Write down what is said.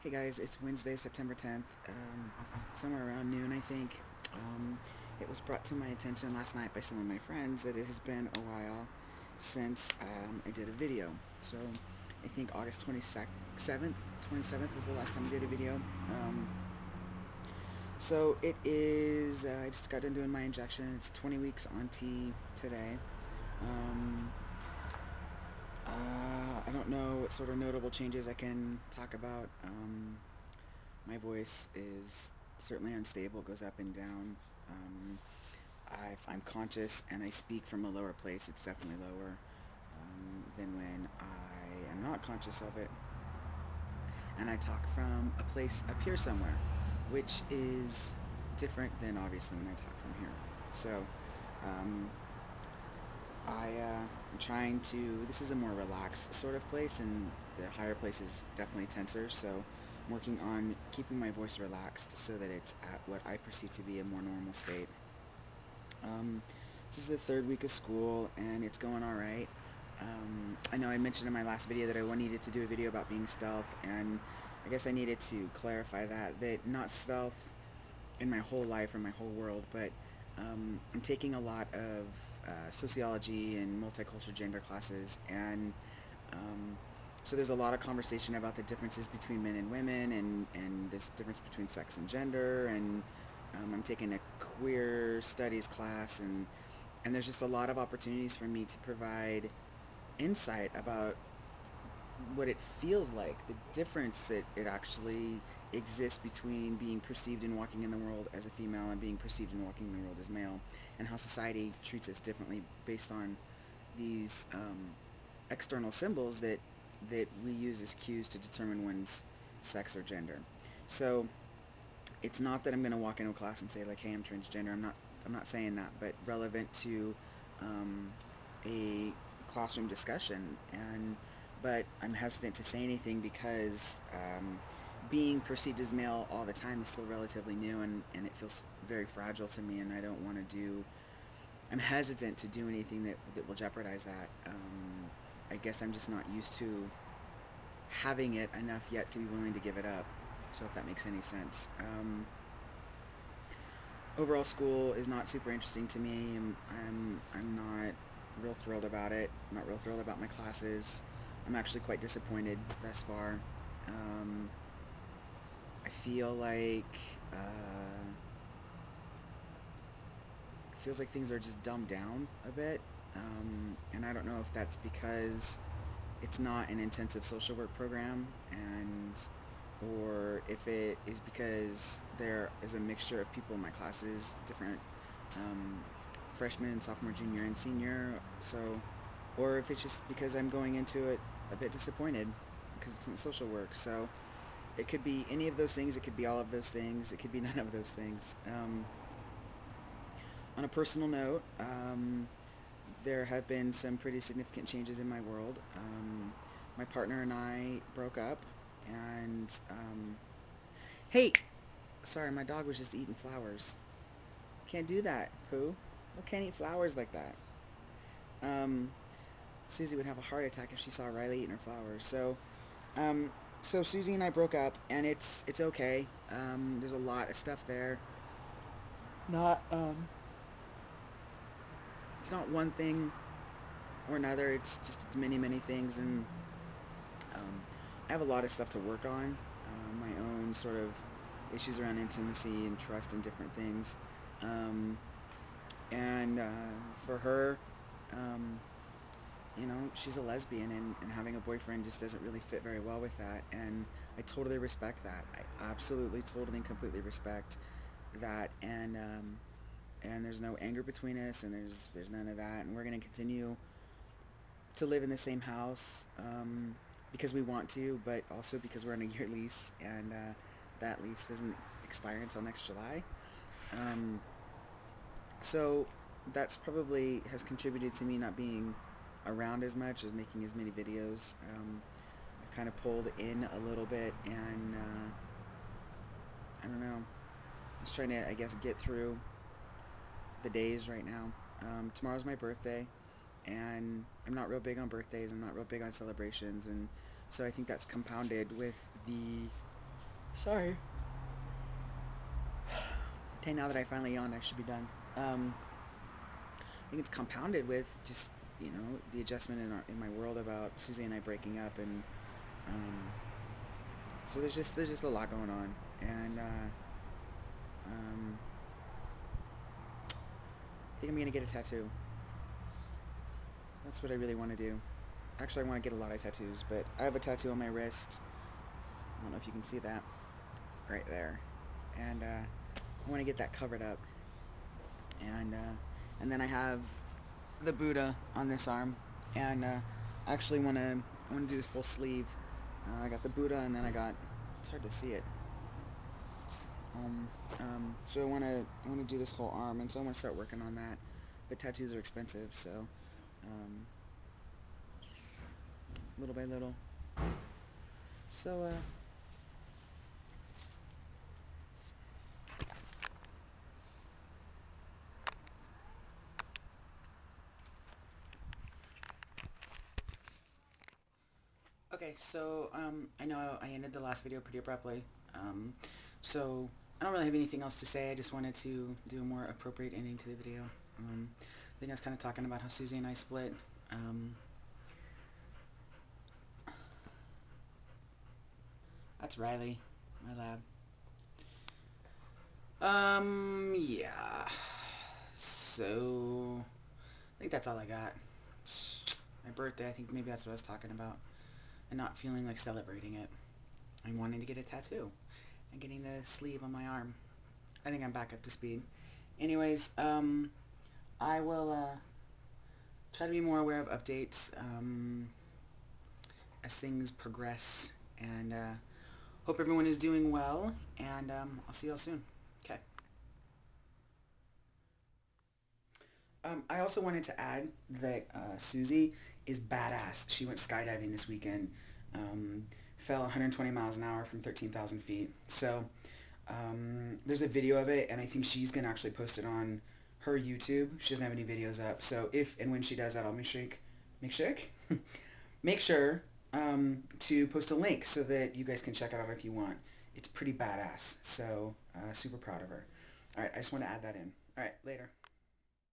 Hey guys, it's Wednesday, September 10th, somewhere around noon, I think. It was brought to my attention last night by some of my friends that it has been a while since I did a video. So I think August 27th was the last time I did a video. So it is, I just got done doing my injection. It's 20 weeks on T today. Um, I don't know what sort of notable changes I can talk about. My voice is certainly unstable, it goes up and down. Um, I'm conscious and I speak from a lower place. It's definitely lower than when I am not conscious of it. And I talk from a place up here somewhere, which is different than obviously when I talk from here. So um, I'm trying to, this is a more relaxed sort of place, and the higher place is definitely tenser, so I'm working on keeping my voice relaxed so that it's at what I perceive to be a more normal state. Um, this is the third week of school, and it's going alright. I know I mentioned in my last video that I needed to do a video about being stealth, and I guess I needed to clarify that not stealth in my whole life or my whole world, but I'm taking a lot of sociology and multicultural gender classes, and so there's a lot of conversation about the differences between men and women, and this difference between sex and gender, and I'm taking a queer studies class, and there's just a lot of opportunities for me to provide insight about what it feels like, the difference that it actually exists between being perceived and walking in the world as a female and being perceived and walking in the world as male, and how society treats us differently based on these external symbols that we use as cues to determine one's sex or gender. So it's not that I'm going to walk into a class and say like, hey, I'm transgender. I'm not saying that, but relevant to a classroom discussion. But I'm hesitant to say anything because being perceived as male all the time is still relatively new, and it feels very fragile to me, and I don't want to do, I'm hesitant to do anything that will jeopardize that. I guess I'm just not used to having it enough yet to be willing to give it up. So if that makes any sense. Overall, school is not super interesting to me. I'm not real thrilled about it. I'm not real thrilled about my classes. I'm actually quite disappointed thus far. I feel like it feels like things are just dumbed down a bit, and I don't know if that's because it's not an intensive social work program, and or if it is because there is a mixture of people in my classes, different freshman, sophomore, junior, and senior. So, or if it's just because I'm going into it a bit disappointed because it's not social work. So it could be any of those things. It could be all of those things. It could be none of those things. On a personal note, there have been some pretty significant changes in my world. My partner and I broke up, and hey, sorry, my dog was just eating flowers. Can't do that, Pooh. I can't eat flowers like that. Um, Susie would have a heart attack if she saw Riley eating her flowers. So Susie and I broke up, and it's okay. There's a lot of stuff there. Not it's not one thing or another. It's many things, and I have a lot of stuff to work on. My own sort of issues around intimacy and trust and different things. And for her, um, she's a lesbian, and having a boyfriend just doesn't really fit very well with that. And I totally respect that. I absolutely, totally, and completely respect that. And there's no anger between us, and there's none of that. And we're gonna continue to live in the same house because we want to, but also because we're on a year lease, and that lease doesn't expire until next July. Um, so that's probably has contributed to me not being around as much as making as many videos. I've kind of pulled in a little bit, and I don't know. Just trying to, I guess, get through the days right now. Tomorrow's my birthday, and I'm not real big on birthdays. I'm not real big on celebrations, and so I think that's compounded with the Sorry. Okay, now that I finally yawned, I should be done. I think it's compounded with just, the adjustment in my world about Susie and I breaking up, and um, so there's just a lot going on, and um, I think I'm gonna get a tattoo. That's what I really want to do. Actually, I want to get a lot of tattoos, but I have a tattoo on my wrist. I don't know if you can see that right there, and I want to get that covered up, and then I have the Buddha on this arm, and I actually want to do this full sleeve. I got the Buddha, and then I got, it's hard to see it. So I want to do this whole arm, and so I want to start working on that. But tattoos are expensive, so little by little. So okay, so I know I ended the last video pretty abruptly. So I don't really have anything else to say. I just wanted to do a more appropriate ending to the video. I think I was kind of talking about how Susie and I split. That's Riley, my lab. Yeah. So I think that's all I got. My birthday, I think maybe that's what I was talking about. And not feeling like celebrating it. I'm wanting to get a tattoo. And getting the sleeve on my arm. I think I'm back up to speed. Anyways, I will try to be more aware of updates as things progress. And hope everyone is doing well. And I'll see you all soon. Okay. I also wanted to add that Susie is badass. She went skydiving this weekend. Fell 120 miles an hour from 13,000 feet. So there's a video of it, and I think she's going to actually post it on her YouTube. She doesn't have any videos up. So if and when she does that, I'll make sure to post a link so that you guys can check it out if you want. It's pretty badass. So super proud of her. All right, I just want to add that in. All right, later.